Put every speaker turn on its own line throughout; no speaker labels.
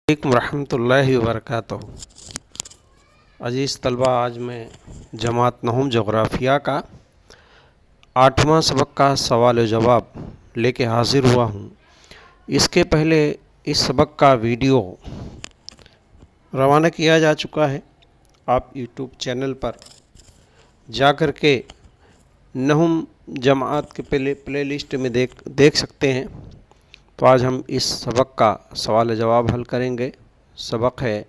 علیکم ورحمۃ اللہ وبرکاتہ۔ عزیز طلبہ، آج میں جماعت نہم جغرافیہ کا 8واں سبق کا سوال و جواب لے کے حاضر ہوا ہوں۔ اس کے پہلے اس سبق کا ویڈیو روانہ کیا جا چکا ہے۔ آپ یوٹیوب چینل پر جا کر کے نہم جماعت کے پلے لسٹ میں دیکھ سکتے ہیں۔ تو آج ہم اس سبق کا سوال و جواب حل کریں گے۔ سبق ہے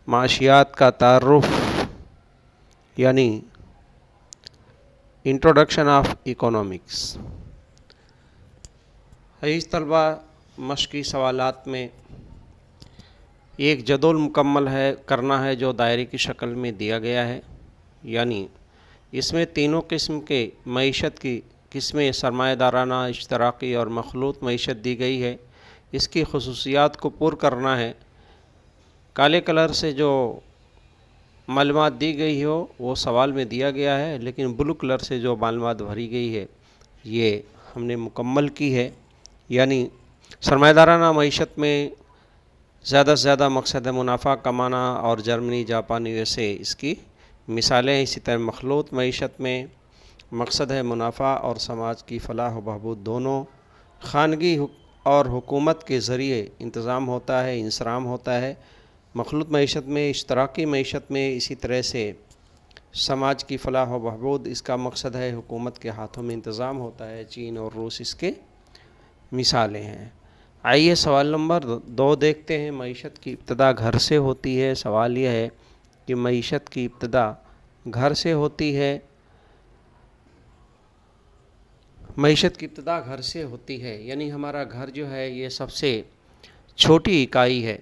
معاشیات کا تعارف، یعنی انٹروڈکشن آف اکنامکس۔ عزیز طلبہ، مشقی سوالات میں ایک جدول مکمل کرنا ہے جو دائرے کی شکل میں دیا گیا ہے، یعنی اس میں تینوں قسم کے معیشت کی قسمیں سرمایہ دارانہ، اشتراکی اور مخلوط معیشت دی گئی ہے۔ اس کی خصوصیات کو پر کرنا ہے۔ کالے کلر سے جو معلومات دی گئی ہو وہ سوال میں دیا گیا ہے، لیکن بلو کلر سے جو معلومات بھری گئی ہے یہ ہم نے مکمل کی ہے۔ یعنی سرمایہ دارانہ معیشت میں زیادہ سے زیادہ مقصد ہے منافع کمانا، اور جرمنی، جاپان، USA اس کی مثالیں۔ اسی طرح مخلوط معیشت میں مقصد ہے منافع اور سماج کی فلاح و بہبود دونوں۔ خانگی اور حکومت کے ذریعے انتظام ہوتا ہے، انصرام ہوتا ہے۔ مخلوط معیشت میں، اشتراکی معیشت میں اسی طرح سے سماج کی فلاح و بہبود اس کا مقصد ہے، حکومت کے ہاتھوں میں انتظام ہوتا ہے۔ چین اور روس اس کے مثالیں ہیں۔ آئیے سوال نمبر 2 دیکھتے ہیں۔ معیشت کی ابتدا گھر سے ہوتی ہے۔ سوال یہ ہے کہ معیشت کی ابتدا گھر سے ہوتی ہے۔ معیشت کی ابتدا گھر سے ہوتی ہے، یعنی ہمارا گھر جو ہے یہ سب سے چھوٹی اکائی ہے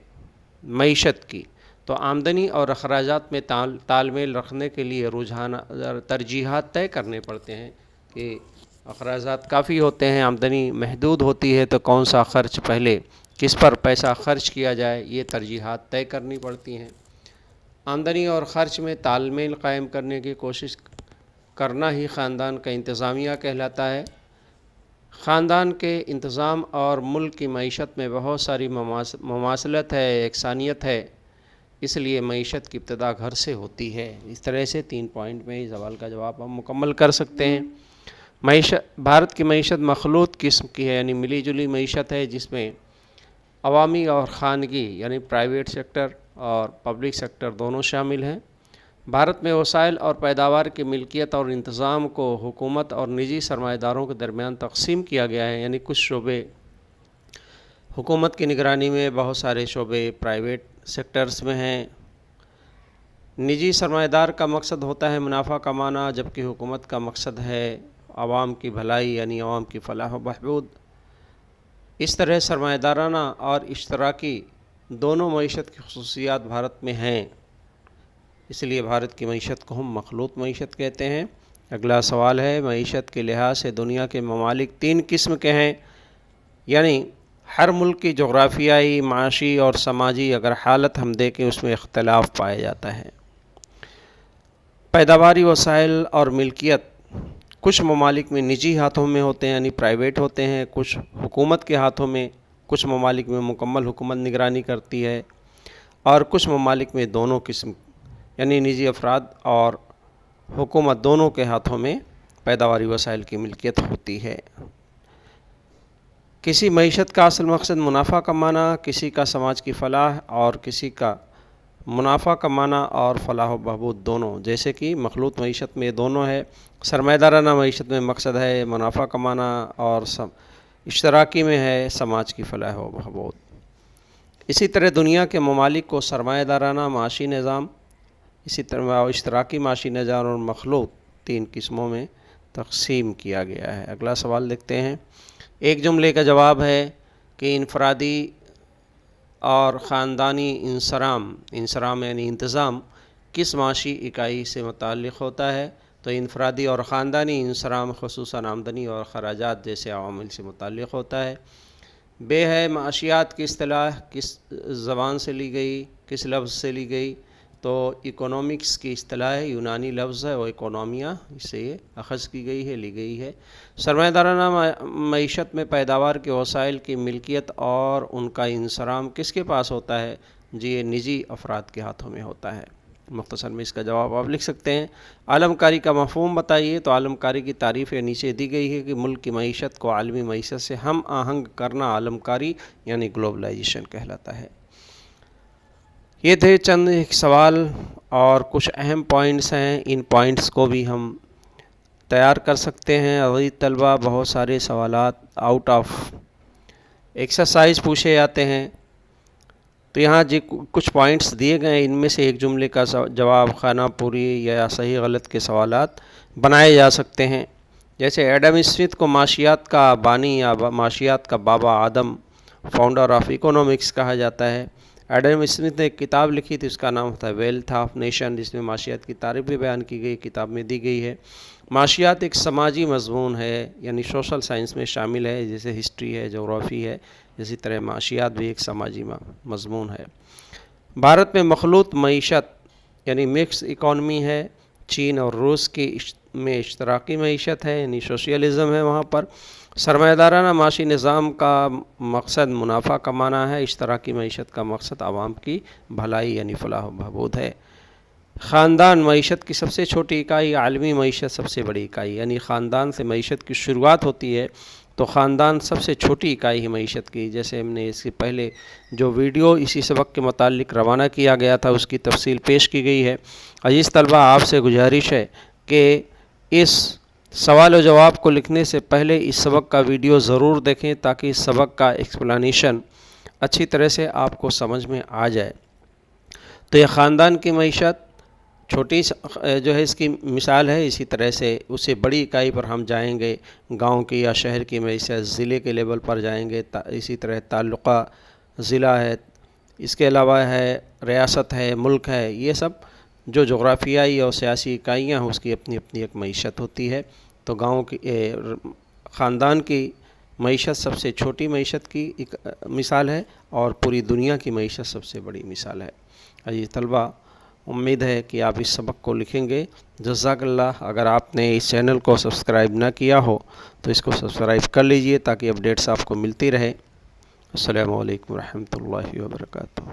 معیشت کی۔ تو آمدنی اور اخراجات میں تال میل رکھنے کے لیے ترجیحات طے کرنے پڑتے ہیں کہ اخراجات کافی ہوتے ہیں، آمدنی محدود ہوتی ہے، تو کون سا خرچ پہلے، کس پر پیسہ خرچ کیا جائے، یہ ترجیحات طے کرنی پڑتی ہیں۔ آمدنی اور خرچ میں تال میل قائم کرنے کی کوشش کرنا ہی خاندان کا انتظامیہ کہلاتا ہے۔ خاندان کے انتظام اور ملک کی معیشت میں بہت ساری مماثلت ہے، یکسانیت ہے، اس لیے معیشت کی ابتدا گھر سے ہوتی ہے۔ اس طرح سے 3 پوائنٹ میں اس سوال کا جواب ہم مکمل کر سکتے ہیں۔ بھارت کی معیشت مخلوط قسم کی ہے، یعنی ملی جلی معیشت ہے، جس میں عوامی اور خانگی یعنی پرائیویٹ سیکٹر اور پبلک سیکٹر دونوں شامل ہیں۔ بھارت میں وسائل اور پیداوار کی ملکیت اور انتظام کو حکومت اور نجی سرمایہ داروں کے درمیان تقسیم کیا گیا ہے، یعنی کچھ شعبے حکومت کی نگرانی میں، بہت سارے شعبے پرائیویٹ سیکٹرز میں ہیں۔ نجی سرمایہ دار کا مقصد ہوتا ہے منافع کمانا، جبکہ حکومت کا مقصد ہے عوام کی بھلائی، یعنی عوام کی فلاح و بہبود۔ اس طرح سرمایہ دارانہ اور اشتراکی دونوں معیشت کی خصوصیات بھارت میں ہیں، اس لیے بھارت کی معیشت کو ہم مخلوط معیشت کہتے ہیں۔ اگلا سوال ہے، معیشت کے لحاظ سے دنیا کے ممالک 3 قسم کے ہیں، یعنی ہر ملک کی جغرافیائی، معاشی اور سماجی اگر حالت ہم دیکھیں اس میں اختلاف پایا جاتا ہے۔ پیداواری وسائل اور ملکیت کچھ ممالک میں نجی ہاتھوں میں ہوتے ہیں، یعنی پرائیویٹ ہوتے ہیں، کچھ حکومت کے ہاتھوں میں، کچھ ممالک میں مکمل حکومت نگرانی کرتی ہے، اور کچھ ممالک میں دونوں قسم، یعنی نجی افراد اور حکومت دونوں کے ہاتھوں میں پیداواری وسائل کی ملکیت ہوتی ہے۔ کسی معیشت کا اصل مقصد منافع کمانا، کسی کا سماج کی فلاح، اور کسی کا منافع کمانا اور فلاح و بہبود دونوں، جیسے کہ مخلوط معیشت میں دونوں ہے۔ سرمایہ دارانہ معیشت میں مقصد ہے منافع کمانا، اور اشتراکی میں ہے سماج کی فلاح و بہبود۔ اسی طرح دنیا کے ممالک کو سرمایہ دارانہ معاشی نظام، اسی طرح اشتراکی معاشی نظام اور مخلوط 3 قسموں میں تقسیم کیا گیا ہے۔ اگلا سوال دیکھتے ہیں۔ ایک جملے کا جواب ہے کہ انفرادی اور خاندانی انصرام یعنی انتظام کس معاشی اکائی سے متعلق ہوتا ہے؟ تو انفرادی اور خاندانی انصرام خصوصاً آمدنی اور خراجات جیسے عوامل سے متعلق ہوتا ہے۔ ہے معاشیات کی اصطلاح کس زبان سے لی گئی، کس لفظ سے لی گئی؟ تو اکنامکس کی اصطلاح ہے، یونانی لفظ ہے، اور اکونومیا اس سے یہ اخذ کی گئی ہے، لی گئی ہے۔ سرمایہ دارانہ معیشت میں پیداوار کے وسائل کی ملکیت اور ان کا انصرام کس کے پاس ہوتا ہے؟ جی یہ نجی افراد کے ہاتھوں میں ہوتا ہے۔ مختصر میں اس کا جواب آپ لکھ سکتے ہیں۔ عالم کاری کا مفہوم بتائیے، تو عالم کاری کی تعریف نیچے دی گئی ہے کہ ملک کی معیشت کو عالمی معیشت سے ہم آہنگ کرنا عالم کاری یعنی گلوبلائزیشن کہلاتا ہے۔ یہ تھے چند سوال اور کچھ اہم پوائنٹس ہیں، ان پوائنٹس کو بھی ہم تیار کر سکتے ہیں۔ عزیز طلبہ، بہت سارے سوالات آؤٹ آف ایکسرسائز پوچھے جاتے ہیں، تو یہاں کچھ پوائنٹس دیے گئے ہیں، ان میں سے ایک جملے کا جواب خانہ پوری یا صحیح غلط کے سوالات بنائے جا سکتے ہیں۔ جیسے ایڈم اسمتھ کو معاشیات کا بانی یا معاشیات کا بابا آدم، فاؤنڈر آف اکنامکس کہا جاتا ہے۔ ایڈم اسمتھ نے ایک کتاب لکھی تھی، اس کا نام تھا ویلتھ آف نیشن، جس میں معاشیات کی تعریف بھی بیان کی گئی، کتاب میں دی گئی ہے۔ معاشیات ایک سماجی مضمون ہے، یعنی سوشل سائنس میں شامل ہے، جیسے ہسٹری ہے، جغرافی ہے، اسی طرح معاشیات بھی ایک سماجی مضمون ہے۔ بھارت میں مخلوط معیشت یعنی مکس اکانومی ہے۔ چین اور روس میں اشتراکی معیشت ہے، یعنی سوشیلزم ہے وہاں پر۔ سرمایہ دارانہ معاشی نظام کا مقصد منافع کمانا ہے، اشتراکی معیشت کا مقصد عوام کی بھلائی یعنی فلاح و بہبود ہے۔ خاندان معیشت کی سب سے چھوٹی اکائی، عالمی معیشت سب سے بڑی اکائی، یعنی خاندان سے معیشت کی شروعات ہوتی ہے، تو خاندان سب سے چھوٹی اکائی ہے معیشت کی۔ جیسے ہم نے اس سے پہلے جو ویڈیو اسی سبق کے متعلق روانہ کیا گیا تھا، اس کی تفصیل پیش کی گئی ہے۔ عزیز طلبہ، آپ سے گزارش ہے کہ اس سوال و جواب کو لکھنے سے پہلے اس سبق کا ویڈیو ضرور دیکھیں، تاکہ اس سبق کا ایکسپلینیشن اچھی طرح سے آپ کو سمجھ میں آ جائے۔ تو یہ خاندان کی معیشت چھوٹی جو ہے اس کی مثال ہے، اسی طرح سے اسے بڑی اکائی پر ہم جائیں گے، گاؤں کی یا شہر کی معیشت، ضلع کے لیول پر جائیں گے، اسی طرح تعلقہ ضلع ہے، اس کے علاوہ ہے ریاست ہے، ملک ہے، یہ سب جو جغرافیائی اور سیاسی اکائیاں ہیں اس کی اپنی اپنی ایک معیشت ہوتی ہے۔ تو گاؤں کی خاندان کی معیشت سب سے چھوٹی معیشت کی ایک مثال ہے، اور پوری دنیا کی معیشت سب سے بڑی مثال ہے۔ عزیز طلبہ، امید ہے کہ آپ اس سبق کو لکھیں گے۔ جزاک اللہ۔ اگر آپ نے اس چینل کو سبسکرائب نہ کیا ہو تو اس کو سبسکرائب کر لیجئے، تاکہ اپڈیٹس آپ کو ملتی رہے۔ السلام علیکم ورحمۃ اللہ وبرکاتہ۔